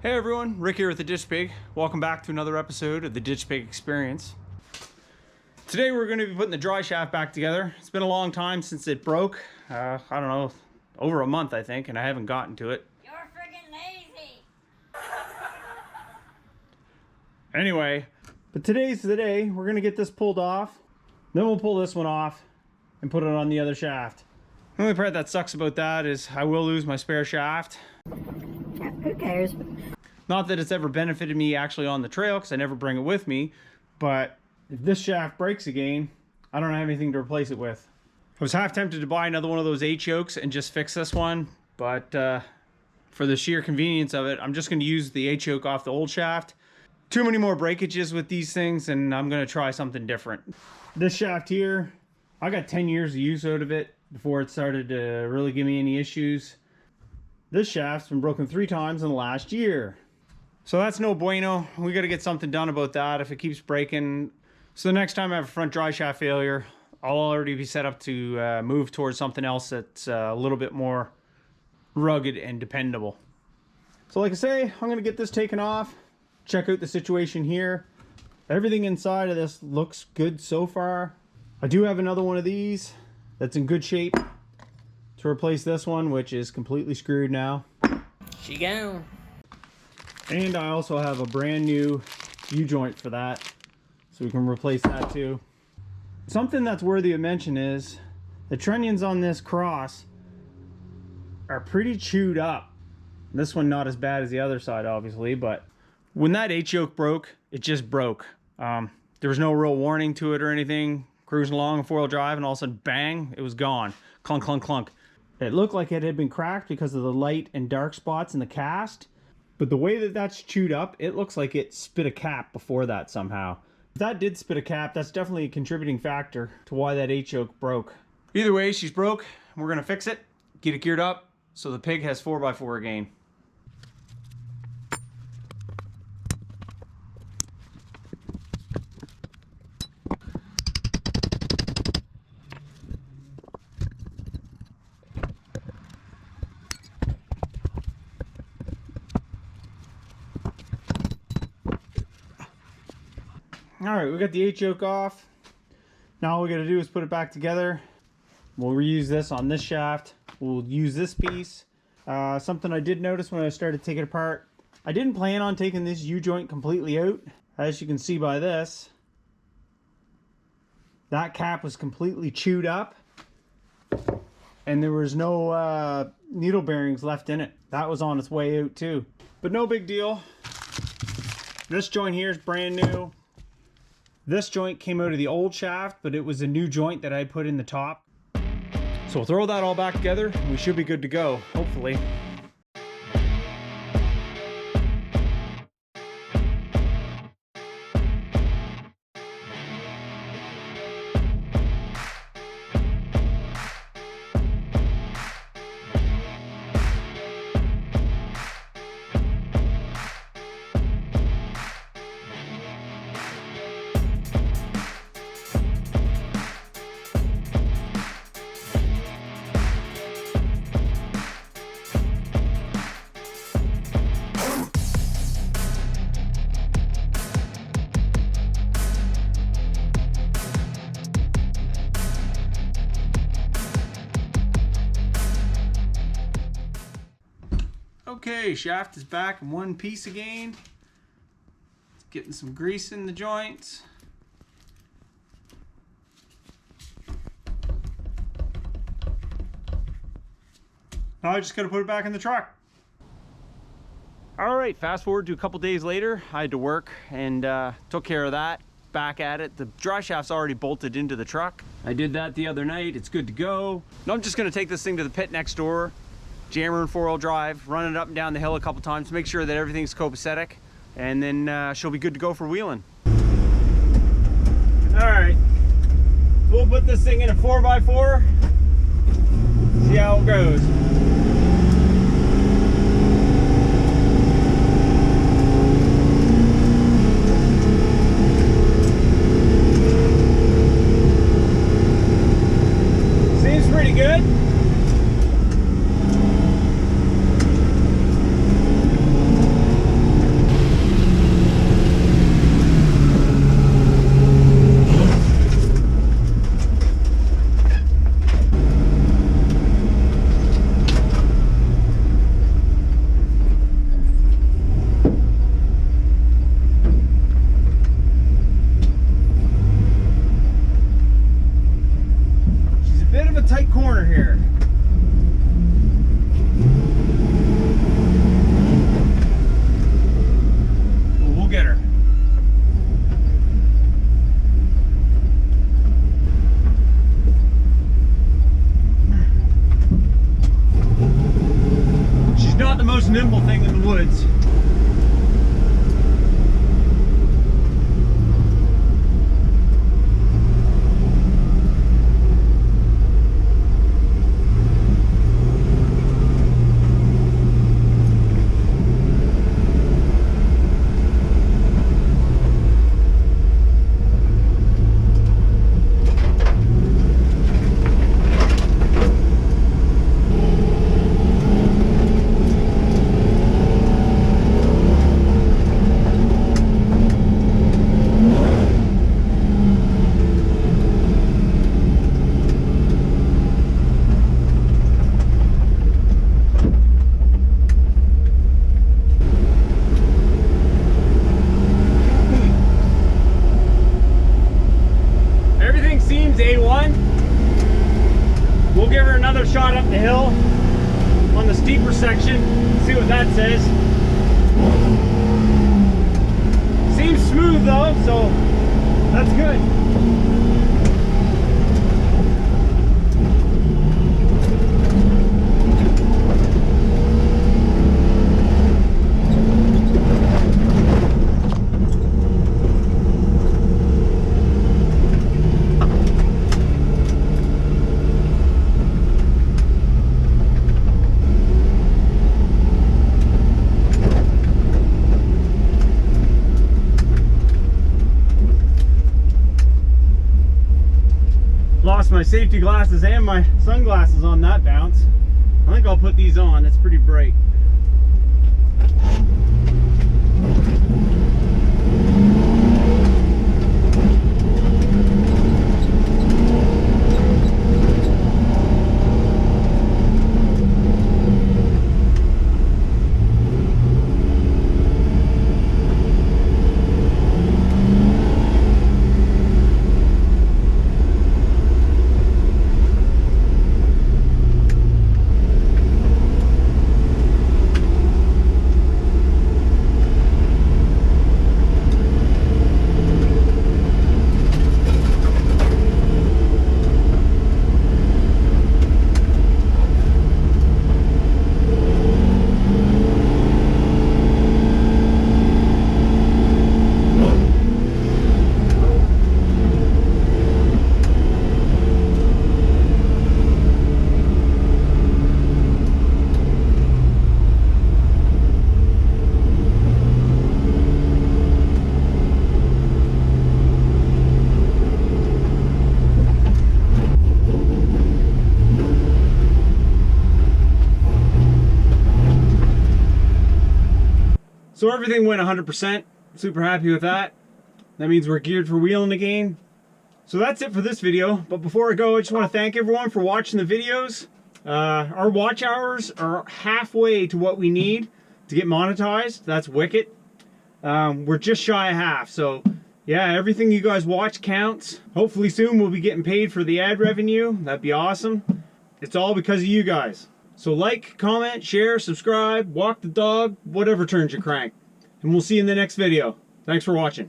Hey everyone, Rick here with the Ditch Pig. Welcome back to another episode of the Ditch Pig Experience. Today we're going to be putting the dry shaft back together. It's been a long time since it broke. I don't know, over a month I think, and I haven't gotten to it. You're friggin' lazy. Anyway, but today's the day. We're going to get this pulled off. Then we'll pull this one off and put it on the other shaft. The only part that sucks about that is I will lose my spare shaft. Yeah, who cares? Not that it's ever benefited me actually on the trail, because I never bring it with me, but if this shaft breaks again, I don't have anything to replace it with. I was half tempted to buy another one of those H-yokes and just fix this one, but for the sheer convenience of it, I'm just going to use the H-yoke off the old shaft. Too many more breakages with these things, and I'm going to try something different. This shaft here, I got 10 years of use out of it before it started to really give me any issues. This shaft's been broken 3 times in the last year. So that's no bueno. We got to get something done about that if it keeps breaking. So the next time I have a front dry shaft failure, I'll already be set up to move towards something else that's a little bit more rugged and dependable. So like I say, I'm going to get this taken off, check out the situation here. Everything inside of this looks good so far. I do have another one of these that's in good shape to replace this one, which is completely screwed now. She gone. And I also have a brand new U-joint for that, so we can replace that too. Something that's worthy of mention is the trunnions on this cross are pretty chewed up. This one not as bad as the other side, obviously, but when that H-yoke broke, it just broke. There was no real warning to it or anything. Cruising along in 4-wheel drive, and all of a sudden, bang, it was gone. Clunk, clunk, clunk. It looked like it had been cracked because of the light and dark spots in the cast. But the way that that's chewed up, it looks like it spit a cap before that somehow. If that did spit a cap, that's definitely a contributing factor to why that H-yoke broke. Either way, she's broke. We're going to fix it, get it geared up, so the pig has 4x4 again. Alright, we got the H-yoke off. Now all we got to do is put it back together. We'll reuse this on this shaft. We'll use this piece. Something I did notice when I started taking it apart, I didn't plan on taking this U-joint completely out. As you can see by this, that cap was completely chewed up, and there was no needle bearings left in it. That was on its way out too. But no big deal. This joint here is brand new. This joint came out of the old shaft, but it was a new joint that I put in the top. So we'll throw that all back together and we should be good to go, hopefully. Okay, shaft is back in one piece again. It's getting some grease in the joints. Now I just gotta put it back in the truck. All right, fast forward to a couple days later. I had to work and took care of that. Back at it. The dry shaft's already bolted into the truck. I did that the other night. It's good to go. Now I'm just gonna take this thing to the pit next door, jam her in 4-wheel drive, run it up and down the hill a couple times, make sure that everything's copacetic, and then she'll be good to go for wheeling. All right, we'll put this thing in a 4x4, see how it goes. Seems pretty good. nimble thing in the woods. A1. We'll give her another shot up the hill on the steeper section, see what that says. Seems smooth though, so that's good. Lost my safety glasses and my sunglasses on that bounce. I think I'll put these on, it's pretty bright. So everything went 100%. Super happy with that. That means we're geared for wheeling again. So that's it for this video. But before I go, I just want to thank everyone for watching the videos. Our watch hours are halfway to what we need to get monetized. That's wicked. We're just shy of half. So yeah, everything you guys watch counts. Hopefully soon we'll be getting paid for the ad revenue. That'd be awesome. It's all because of you guys. So like, comment, share, subscribe, walk the dog, whatever turns your crank. And we'll see you in the next video. Thanks for watching.